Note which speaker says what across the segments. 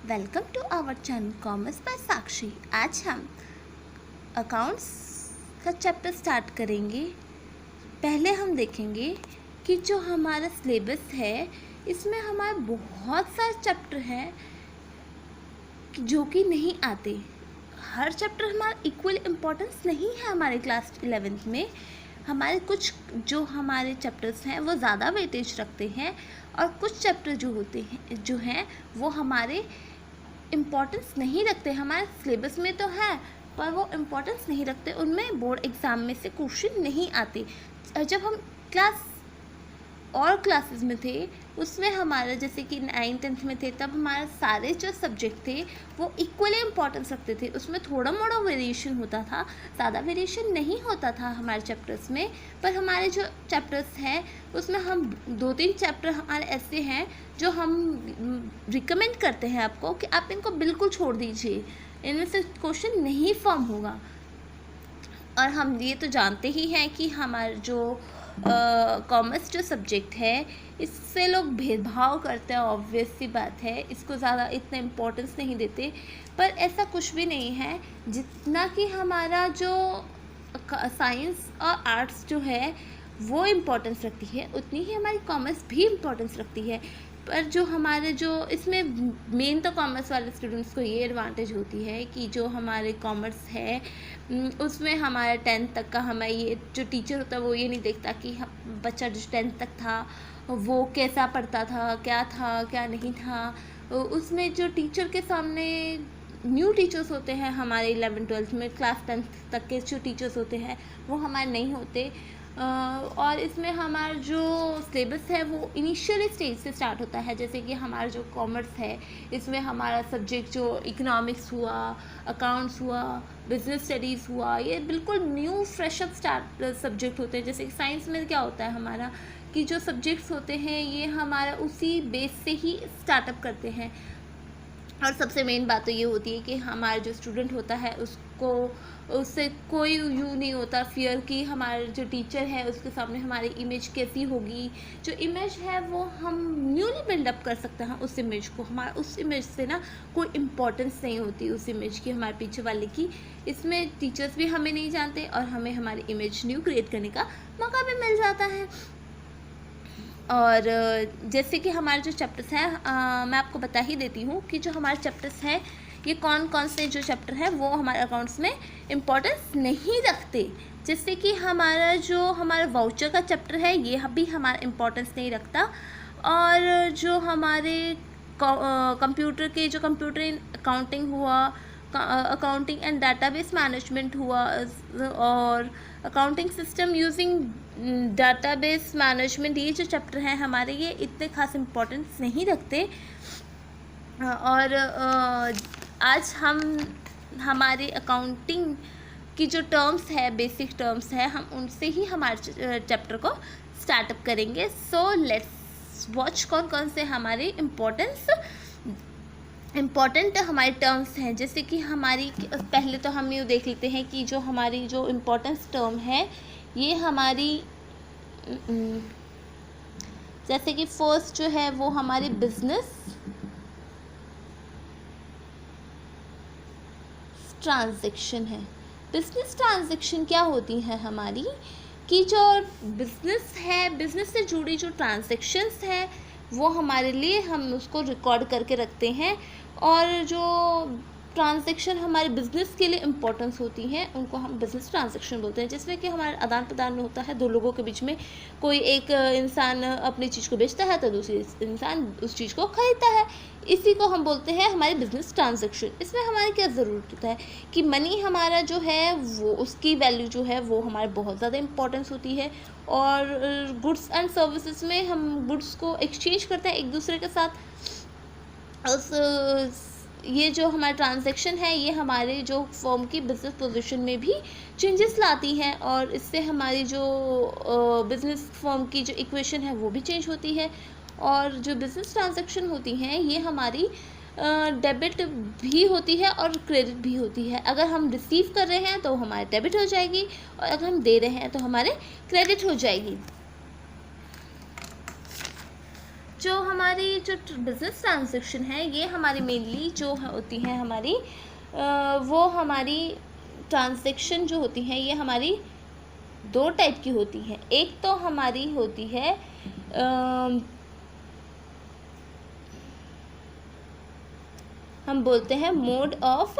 Speaker 1: Welcome to our channel commerce by Sakshi. आज हम accounts का चैप्टर स्टार्ट करेंगे। पहले हम देखेंगे कि जो हमारा सिलेबस है इसमें हमारे बहुत सारे चैप्टर हैं जो कि नहीं आते। हर चैप्टर हमारा इक्वल इम्पोर्टेंस नहीं है। हमारे क्लास 11th में हमारे कुछ जो हमारे चैप्टर्स हैं वो ज़्यादा वेटेज रखते हैं और कुछ चैप्टर जो हैं वो हमारे इम्पोर्टेंस नहीं रखते। हमारे सिलेबस में तो है पर वो इम्पोर्टेंस नहीं रखते, उनमें बोर्ड एग्ज़ाम में से क्वेश्चन नहीं आते। जब हम क्लासेस में थे उसमें हमारा जैसे कि 9th-10th में थे तब हमारे सारे जो सब्जेक्ट थे वो इक्वली इम्पोर्टेंस रखते थे। उसमें थोड़ा मोड़ा वेरिएशन होता था, ज़्यादा वेरिएशन नहीं होता था हमारे चैप्टर्स में। पर हमारे जो चैप्टर्स हैं उसमें हम 2-3 चैप्टर हमारे ऐसे हैं जो हम रिकमेंड करते हैं आपको कि आप इनको बिल्कुल छोड़ दीजिए, इनमें से क्वेश्चन नहीं फॉर्म होगा। और हम ये तो जानते ही हैं कि हमारा जो कॉमर्स जो सब्जेक्ट है इससे लोग भेदभाव करते हैं, ऑब्वियस सी बात है, इसको ज़्यादा इतना इम्पोर्टेंस नहीं देते। पर ऐसा कुछ भी नहीं है, जितना कि हमारा जो साइंस और आर्ट्स जो है वो इम्पोर्टेंस रखती है उतनी ही हमारी कॉमर्स भी इम्पोर्टेंस रखती है। पर जो हमारे जो इसमें मेन तो कॉमर्स वाले स्टूडेंट्स को ये एडवांटेज होती है कि जो हमारे कॉमर्स है उसमें हमारा 10th तक का हमें ये जो टीचर होता है वो ये नहीं देखता कि बच्चा जो 10th तक था वो कैसा पढ़ता था, क्या नहीं था। उसमें जो टीचर के सामने न्यू टीचर्स होते हैं हमारे 11th-12th में, क्लास 10th तक के जो टीचर्स होते हैं वो हमारे नहीं होते। और इसमें हमारा जो सिलेबस है वो इनिशियल स्टेज से स्टार्ट होता है। जैसे कि हमारा जो कॉमर्स है इसमें हमारा सब्जेक्ट जो इकोनॉमिक्स हुआ, अकाउंट्स हुआ, बिजनेस स्टडीज़ हुआ, ये बिल्कुल new fresh up start subject होते हैं। जैसे कि साइंस में क्या होता है हमारा कि जो सब्जेक्ट्स होते हैं ये हमारा उसी बेस से ही स्टार्टअप करते हैं। और सबसे मेन बात तो ये होती है कि हमारा जो स्टूडेंट होता है उससे कोई यूँ नहीं होता फियर कि हमारे जो टीचर है उसके सामने हमारी इमेज कैसी होगी। जो इमेज है वो हम न्यूली बिल्डअप कर सकते हैं उस इमेज को। हमारा उस इमेज से ना कोई इम्पोर्टेंस नहीं होती उस इमेज की, हमारे पीछे वाले की। इसमें टीचर्स भी हमें नहीं जानते और हमें हमारी इमेज न्यू क्रिएट करने का मौका भी मिल जाता है। और जैसे कि हमारे जो चैप्टर्स हैं मैं आपको बता ही देती हूँ कि जो हमारे चैप्टर्स हैं ये कौन कौन से जो चैप्टर हैं वो हमारे अकाउंट्स में इम्पोर्टेंस नहीं रखते। जैसे कि हमारा वाउचर का चैप्टर है ये भी हमारा इम्पोर्टेंस नहीं रखता। और जो हमारे कंप्यूटर के जो कंप्यूटर इन अकाउंटिंग हुआ, अकाउंटिंग एंड डाटाबेस मैनेजमेंट हुआ और accounting system using database management, ये जो चैप्टर हैं हमारे ये इतने खास इम्पोर्टेंस नहीं रखते। और आज हम हमारे अकाउंटिंग की जो टर्म्स है, बेसिक टर्म्स है, हम उनसे ही हमारे चैप्टर को स्टार्टअप करेंगे। सो लेट्स वॉच कौन कौन से हमारे इम्पॉर्टेंट हमारे टर्म्स हैं। जैसे कि हमारी पहले तो हम ये देख लेते हैं कि जो हमारी जो इम्पोर्टेंस टर्म है ये हमारी जैसे कि फर्स्ट जो है वो हमारी बिजनेस ट्रांजैक्शन है। बिजनेस ट्रांजैक्शन क्या होती है हमारी कि जो बिजनेस है, बिजनेस से जुड़ी जो ट्रांजैक्शंस हैं वो हमारे लिए हम उसको रिकॉर्ड करके रखते हैं। और जो ट्रांजैक्शन हमारे बिज़नेस के लिए इम्पोर्टेंस होती हैं उनको हम बिज़नेस ट्रांजैक्शन बोलते हैं। जिसमें कि हमारे आदान प्रदान में होता है दो लोगों के बीच में, कोई एक इंसान अपनी चीज़ को बेचता है तो दूसरी इंसान उस चीज़ को खरीदता है, इसी को हम बोलते हैं हमारे बिज़नेस ट्रांजैक्शन। इसमें हमारी क्या ज़रूरत होता है कि मनी हमारा जो है वो उसकी वैल्यू जो है वो हमारे बहुत ज़्यादा इंपॉर्टेंस होती है। और गुड्स एंड सर्विसेज में हम गुड्स को एक्सचेंज करते हैं एक दूसरे के साथ। ये जो हमारा ट्रांजैक्शन है ये हमारे जो फर्म की बिज़नेस पोजीशन में भी चेंजेस लाती है और इससे हमारी जो बिज़नेस फर्म की जो इक्वेशन है वो भी चेंज होती है। और जो बिज़नेस ट्रांजैक्शन होती हैं ये हमारी डेबिट भी होती है और क्रेडिट भी होती है। अगर हम रिसीव कर रहे हैं तो हमारे डेबिट हो जाएगी और अगर हम दे रहे हैं तो हमारे क्रेडिट हो जाएगी। जो हमारी जो बिजनेस ट्रांजेक्शन है ये हमारी मेनली जो होती है हमारी वो हमारी ट्रांजेक्शन जो होती है ये हमारी दो टाइप की होती है। एक तो हमारी होती है हम बोलते हैं mode of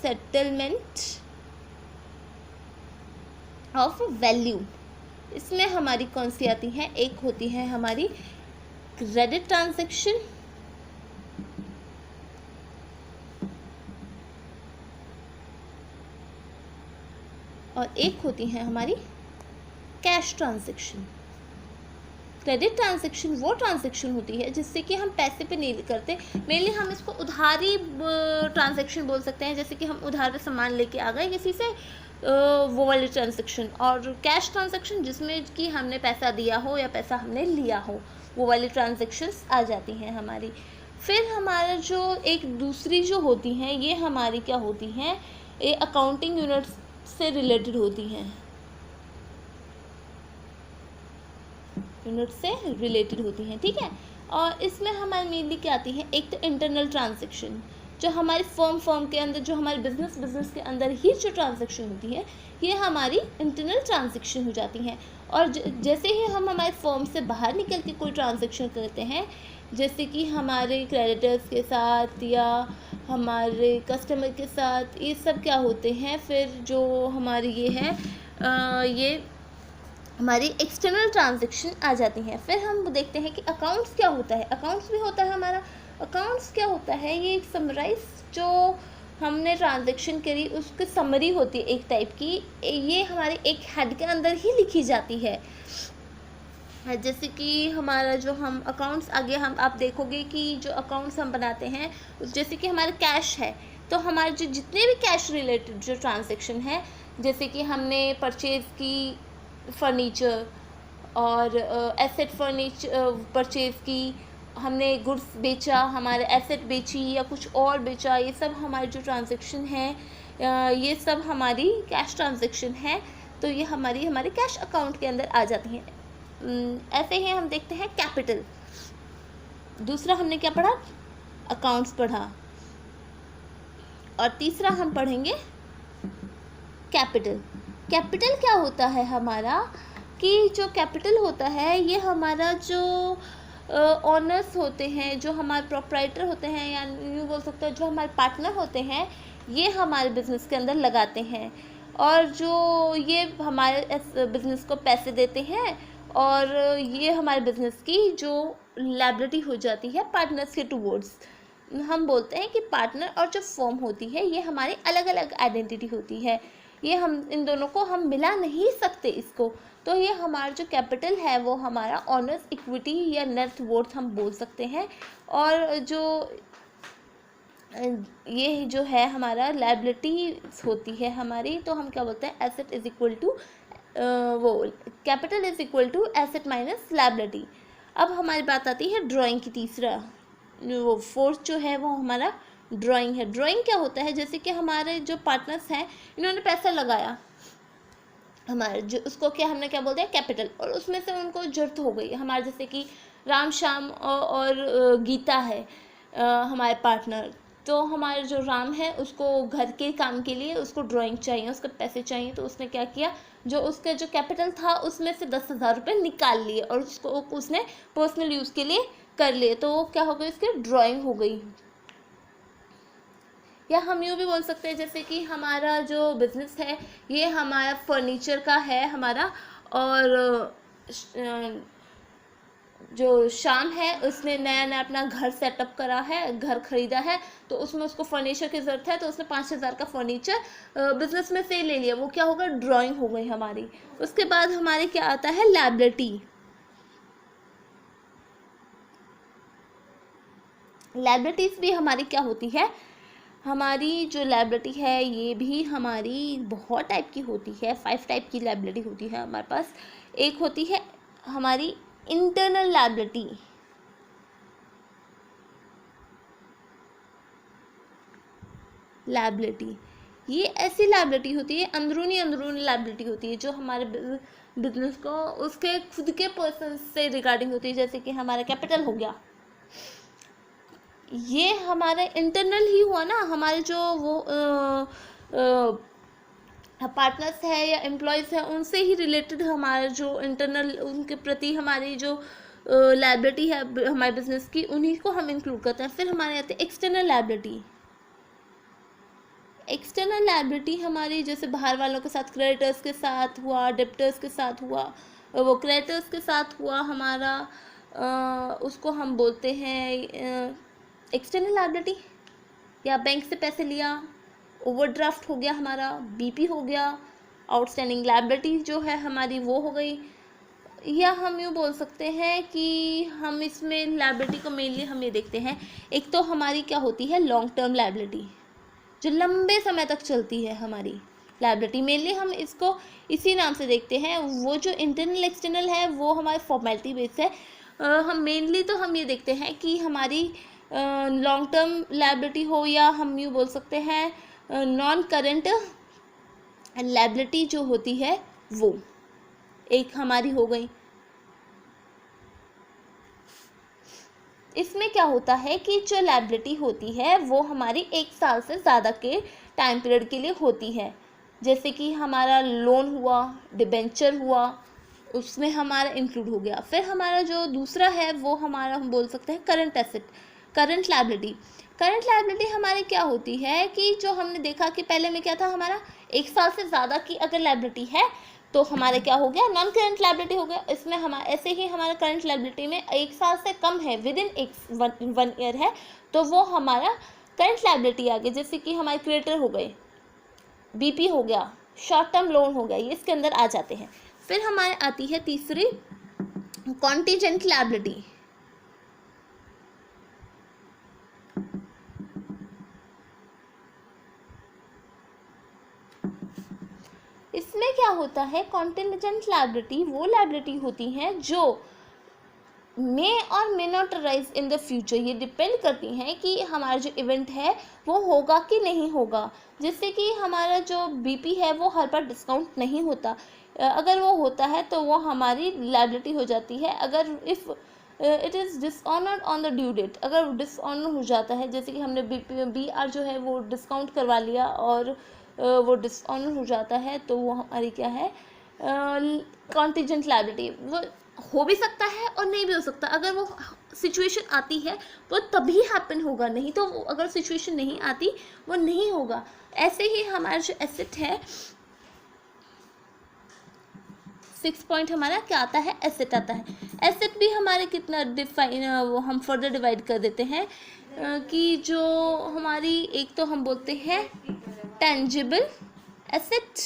Speaker 1: settlement of value. इसमें हमारी कौन सी आती है, एक होती है हमारी क्रेडिट ट्रांजैक्शन और एक होती है हमारी कैश ट्रांजैक्शन। क्रेडिट ट्रांजैक्शन वो ट्रांजैक्शन होती है जिससे कि हम पैसे पे नहीं करते, मेनली हम इसको उधारी ट्रांजैक्शन बोल सकते हैं, जैसे कि हम उधार पे सामान लेके आ गए किसी से, वो वाली ट्रांजैक्शन। और कैश ट्रांजैक्शन जिसमें कि हमने पैसा दिया हो या पैसा हमने लिया हो, वो वाली ट्रांजैक्शंस आ जाती हैं हमारी। फिर हमारा जो एक दूसरी जो होती हैं ये हमारी क्या होती हैं, ये अकाउंटिंग यूनिट्स से रिलेटेड होती हैं, यूनिट से रिलेटेड होती हैं, ठीक है। और इसमें हमारी मेनली क्या आती है, एक तो इंटरनल ट्रांजैक्शन जो हमारी फर्म के अंदर, जो हमारे बिजनेस के अंदर ही जो ट्रांजैक्शन होती है ये हमारी इंटरनल ट्रांजैक्शन हो जाती हैं। और जैसे ही हम हमारे फर्म से बाहर निकल के कोई ट्रांजैक्शन करते हैं, जैसे कि हमारे क्रेडिटर्स के साथ या हमारे कस्टमर के साथ, ये सब क्या होते हैं, फिर जो हमारी ये है ये हमारी एक्सटर्नल ट्रांजैक्शन आ जाती हैं। फिर हम देखते हैं कि अकाउंट्स क्या होता है। अकाउंट्स भी होता है हमारा, अकाउंट्स क्या होता है, ये एक समराइज जो हमने ट्रांजैक्शन करी उसकी समरी होती है एक टाइप की, ये हमारे एक हेड के अंदर ही लिखी जाती है। जैसे कि हमारा जो हम अकाउंट्स आगे हम आप देखोगे कि जो अकाउंट्स हम बनाते हैं, जैसे कि हमारा कैश है तो हमारे जो जितने भी कैश रिलेटेड जो ट्रांजैक्शन है, जैसे कि हमने परचेज़ की फर्नीचर और एसेट परचेज़ की, हमने गुड्स बेचा, हमारे एसेट बेची या कुछ और बेचा, ये सब हमारी जो ट्रांजैक्शन है ये सब हमारी कैश ट्रांजैक्शन है। तो ये हमारे कैश अकाउंट के अंदर आ जाती हैं। ऐसे ही हम देखते हैं कैपिटल। दूसरा हमने क्या पढ़ा, अकाउंट्स पढ़ा, और तीसरा हम पढ़ेंगे कैपिटल। कैपिटल क्या होता है हमारा, कि जो कैपिटल होता है ये हमारा जो ऑनर्स होते हैं, जो हमारे प्रोप्राइटर होते हैं, या यूँ बोल सकते हैं जो हमारे पार्टनर होते हैं, ये हमारे बिज़नेस के अंदर लगाते हैं। और जो ये हमारे बिज़नेस को पैसे देते हैं, और ये हमारे बिज़नेस की जो लायबिलिटी हो जाती है पार्टनर्स के टूवर्ड्स। हम बोलते हैं कि पार्टनर और जो फर्म होती है ये हमारी अलग अलग आइडेंटिटी होती है, ये हम इन दोनों को हम मिला नहीं सकते इसको। तो ये हमारा जो कैपिटल है वो हमारा ऑनर्स इक्विटी या नेट वर्थ हम बोल सकते हैं। और जो ये जो है हमारा लायबिलिटी होती है हमारी, तो हम क्या बोलते हैं, एसेट इज इक्वल टू वो capital is equal to asset minus liability. अब हमारी बात आती है ड्राइंग की, तीसरा वो फोर्थ जो है वो हमारा ड्राइंग है। ड्राइंग क्या होता है, जैसे कि हमारे जो पार्टनर्स हैं इन्होंने पैसा लगाया हमारे जो, उसको क्या हमने क्या बोलते हैं, कैपिटल, और उसमें से उनको जरूरत हो गई हमारे, जैसे कि राम श्याम और गीता है हमारे पार्टनर। तो हमारे जो राम है उसको घर के काम के लिए उसको ड्राइंग चाहिए, उसके पैसे चाहिए, तो उसने क्या किया, जो उसका जो कैपिटल था उसमें से 10,000 रुपये निकाल लिए और उसको उसने पर्सनल यूज़ के लिए कर लिए, तो वो क्या हो गई, उसकी ड्राइंग हो गई। या हम यूँ भी बोल सकते हैं जैसे कि हमारा जो बिज़नेस है ये हमारा फर्नीचर का है हमारा, और जो शाम है उसने नया नया अपना घर सेटअप करा है, घर खरीदा है, तो उसमें उसको फर्नीचर की ज़रूरत है, तो उसने 5,000 का फर्नीचर बिजनेस में से ले लिया, वो क्या होगा, ड्राइंग हो गई हमारी। उसके बाद हमारे क्या आता है, लायबिलिटी। लायबिलिटीज़ भी हमारी क्या होती है, हमारी जो लायबिलिटी है ये भी हमारी बहुत टाइप की होती है, 5 टाइप की लायबिलिटी होती है हमारे पास। एक होती है हमारी इंटरनल लायबिलिटी, ये ऐसी लायबिलिटी होती है, अंदरूनी लायबिलिटी होती है जो हमारे बिजनेस को उसके खुद के पर्सन से रिगार्डिंग होती है, जैसे कि हमारा कैपिटल हो गया, ये हमारा इंटरनल ही हुआ ना, हमारे जो वो पार्टनर्स है या एम्प्लॉयज़ है उनसे ही रिलेटेड हमारा जो इंटरनल उनके प्रति हमारी जो लायबिलिटी है हमारे बिजनेस की, उन्हीं को हम इंक्लूड करते हैं। फिर हमारे आते हैं एक्सटर्नल लायबिलिटी। एक्सटर्नल लायबिलिटी हमारी जैसे बाहर वालों के साथ, क्रेडिटर्स के साथ हुआ, डेप्टर्स के साथ हुआ, वो क्रेडिटर्स के साथ हुआ हमारा, उसको हम बोलते हैं एक्सटर्नल लायबिलिटी। या बैंक से पैसे लिया, ओवरड्राफ्ट हो गया हमारा, बीपी हो गया, आउटस्टैंडिंग लायबिलिटी जो है हमारी वो हो गई। या हम यूँ बोल सकते हैं कि हम इसमें लायबिलिटी को मेनली हम ये देखते हैं, एक तो हमारी क्या होती है लॉन्ग टर्म लायबिलिटी, जो लंबे समय तक चलती है हमारी लायबिलिटी, मेनली हम इसको इसी नाम से देखते हैं। वो जो इंटरनल एक्सटर्नल है वो हमारे फॉर्मेलिटी बेस है। हम मेनली तो हम ये देखते हैं कि हमारी लॉन्ग टर्म लायबिलिटी हो, या हम यूँ बोल सकते हैं नॉन करंट लायबिलिटी जो होती है वो एक हमारी हो गई। इसमें क्या होता है कि जो लायबिलिटी होती है वो हमारी 1 साल से ज़्यादा के टाइम पीरियड के लिए होती है, जैसे कि हमारा लोन हुआ, डिबेंचर हुआ, उसमें हमारा इंक्लूड हो गया। फिर हमारा जो दूसरा है वो हमारा हम बोल सकते हैं current asset, current liability. Current liability हमारी क्या होती है कि जो हमने देखा कि पहले में क्या था, हमारा 1 साल से ज़्यादा की अगर लायबिलिटी है तो हमारे क्या हो गया नॉन करंट लायबिलिटी हो गया। इसमें हमारा ऐसे ही हमारा करंट लायबिलिटी में 1 साल से कम है, विद इन 1 ईयर है, तो वो हमारा करंट लायबिलिटी आ गई। जैसे कि हमारे क्रेडिटर हो गए, बीपी हो गया, शॉर्ट टर्म लोन हो गया, ये इसके अंदर आ जाते हैं। फिर हमारे आती है तीसरी कॉन्टीजेंट लायबिलिटी। इसमें क्या होता है, कॉन्टीजेंट लायबिलिटी वो लायबिलिटी होती हैं जो मे और may not arise in the future. ये डिपेंड करती हैं कि हमारा जो इवेंट है वो होगा कि नहीं होगा। जैसे कि हमारा जो बीपी है वो हर बार डिस्काउंट नहीं होता, अगर वो होता है तो वो हमारी लायबिलिटी हो जाती है। अगर if it is dishonoured on the due date, अगर डिसऑनर हो जाता है, जैसे कि हमने BR जो है वो डिस्काउंट करवा लिया और वो डिसऑनर हो जाता है, तो वो हमारी क्या है कॉन्टीजेंट लायबिलिटी। वो हो भी सकता है और नहीं भी हो सकता, अगर वो सिचुएशन आती है वो तभी हैपन होगा, नहीं तो अगर सिचुएशन नहीं आती वो नहीं होगा। ऐसे ही हमारा जो एसेट है, 6 पॉइंट हमारा क्या आता है, एसेट आता है। एसेट भी हमारे कितना डिफाइन वो हम फर्दर डिवाइड कर देते हैं कि जो हमारी एक तो हम बोलते हैं टेंजिबल एसेट।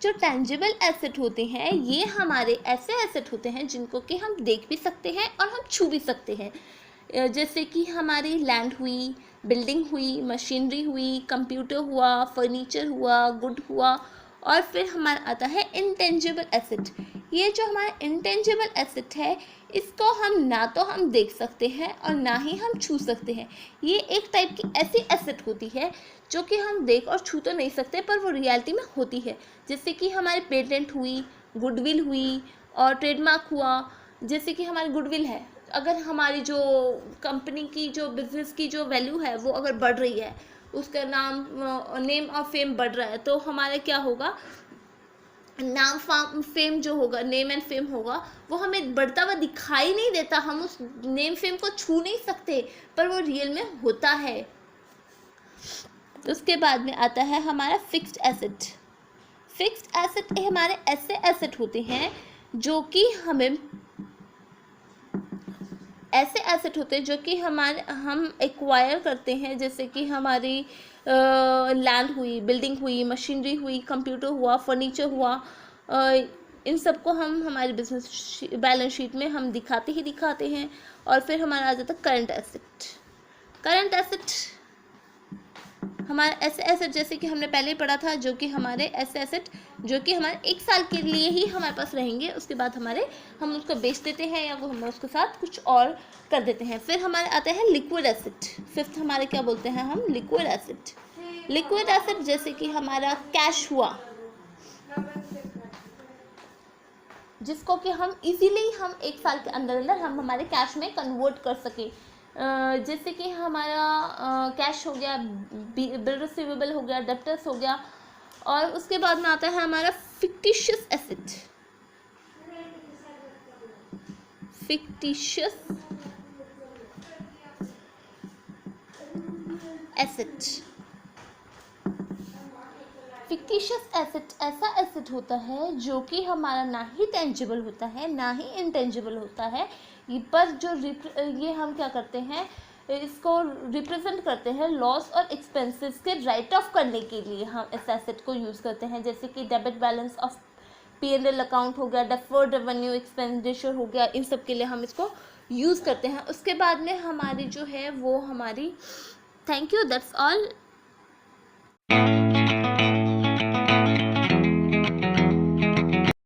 Speaker 1: जो टेंजिबल एसेट होते हैं ये हमारे ऐसे एसेट होते हैं जिनको कि हम देख भी सकते हैं और हम छू भी सकते हैं। जैसे कि हमारी लैंड हुई, बिल्डिंग हुई, मशीनरी हुई, कंप्यूटर हुआ, फर्नीचर हुआ, गुड हुआ। और फिर हमारा आता है इंटेंजिबल एसेट। ये जो हमारा इंटेंजिबल एसेट है इसको हम ना तो हम देख सकते हैं और ना ही हम छू सकते हैं। ये एक टाइप की ऐसी एसेट होती है जो कि हम देख और छू तो नहीं सकते पर वो रियलिटी में होती है। जैसे कि हमारी पेटेंट हुई, गुडविल हुई और ट्रेडमार्क हुआ। जैसे कि हमारी गुडविल है, अगर हमारी जो कंपनी की जो बिज़नेस की जो वैल्यू है वो अगर बढ़ रही है, उसका नेम और फेम बढ़ रहा है, तो हमारा क्या होगा, नाम फेम जो होगा, नेम एंड फेम होगा, वो हमें बढ़ता हुआ दिखाई नहीं देता, हम उस नेम फेम को छू नहीं सकते पर वो रियल में होता है। तो उसके बाद में आता है हमारा फिक्स्ड एसेट। फिक्स्ड एसेट हमारे ऐसे एसेट होते हैं जो कि हमें ऐसे एसेट होते हैं जो कि हम एक्वायर करते हैं। जैसे कि हमारी लैंड हुई, बिल्डिंग हुई, मशीनरी हुई, कंप्यूटर हुआ, फर्नीचर हुआ, इन सब को हम हमारे बिजनेस बैलेंस शीट में हम दिखाते ही दिखाते हैं। और फिर हमारा आ जाता है करंट एसेट। करंट एसेट हमारा ऐसे एसेट जैसे कि हमने पहले ही पढ़ा था, जो कि हमारे ऐसे एसेट जो कि हमारे 1 साल के लिए ही हमारे पास रहेंगे, उसके बाद हम उसको बेच देते हैं या वो हम उसके साथ कुछ और कर देते हैं। फिर हमारे आते हैं लिक्विड एसेट। फिफ्थ हमारे क्या बोलते हैं हम, लिक्विड एसेट। लिक्विड एसेट जैसे कि हमारा कैश हुआ, जिसको कि हम इजीली हम 1 साल के अंदर अंदर हम हमारे कैश में कन्वर्ट कर सके। जैसे कि हमारा कैश हो गया, बिल रिसीवेबल हो गया, डेप्टर्स हो गया। और उसके बाद में आता है हमारा fictitious asset. Fictitious asset, fictitious asset ऐसा एसेट होता है जो कि हमारा ना ही टेंजिबल होता है ना ही इनटेंजिबल होता है, पर जो ये हम क्या करते हैं, इसको रिप्रेजेंट करते हैं लॉस और एक्सपेंसेस के राइट ऑफ करने के लिए हम इस एसेट को यूज़ करते हैं। जैसे कि debit balance of P&L account हो गया, डेफर्ड रेवेन्यू एक्सपेंडिचर हो गया, इन सब के लिए हम इसको यूज़ करते हैं। उसके बाद में हमारी जो है वो हमारी, थैंक यू, दैट्स ऑल।